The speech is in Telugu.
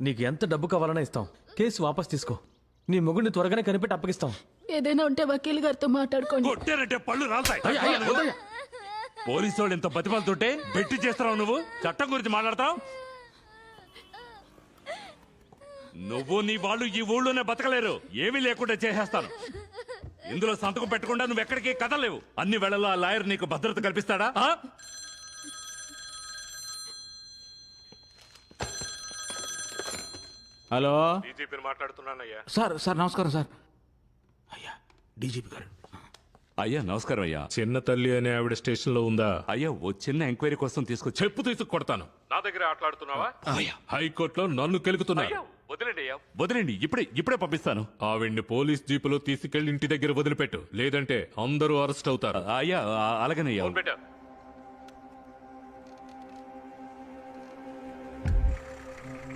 నీకు ఎంత డబ్బు కావాలన్నా ఇస్తాం. కేసు వాపస్ తీసుకో. నీ మొగుడిని త్వరగానే కనిపెట్టి అప్పగిస్తాం. ఏదైనా ఉంటే వకీల్ గారితో మాట్లాడుకోండి. కొట్టారంటే పళ్ళు రాల్తాయి. పోలీసు వాళ్ళు ఎంత బతిమాలుతుంటే బెట్టి చేస్తున్నావు నువ్వు. చట్టం గురించి మాట్లాడతావు. నువ్వు నీ వాళ్ళు ఈ ఊళ్ళోనే బతకలేరు. ఏమీ లేకుండా చేసేస్తాను. ఇందులో సంతకం పెట్టకుండా నువ్వు ఎక్కడికి కదలేవు. అన్ని వేళల్లో ఆ లాయర్ నీకు భద్రత కల్పిస్తాడా? హలో డీజీపీని మాట్లాడుతున్నానయ్యా. సార్ నమస్కారం సార్. అయ్యా డీజీపీ గారు. అయ్యా నమస్కారం అయ్యా. చిన్న తల్లి అనే ఆవిడ స్టేషన్ లో ఉందా? అయ్యా ఓ చిన్న ఎంక్వైరీ కోసం తీసుకొచ్చి చెప్పు తీసుకు కొడతాను. నా దగ్గర ఆటలాడుతున్నావా? హైకోర్టులో నన్ను కెలుకుతున్నా. వదిలేండి అయ్యా, వదిలేండి. ఇప్పుడే పంపిస్తాను. ఆవిడ్ని పోలీస్ జీపులో తీసుకెళ్లి ఇంటి దగ్గర వదిలిపెట్టు, లేదంటే అందరూ అరెస్ట్ అవుతారు. అయ్యా అలాగేనయ్యా.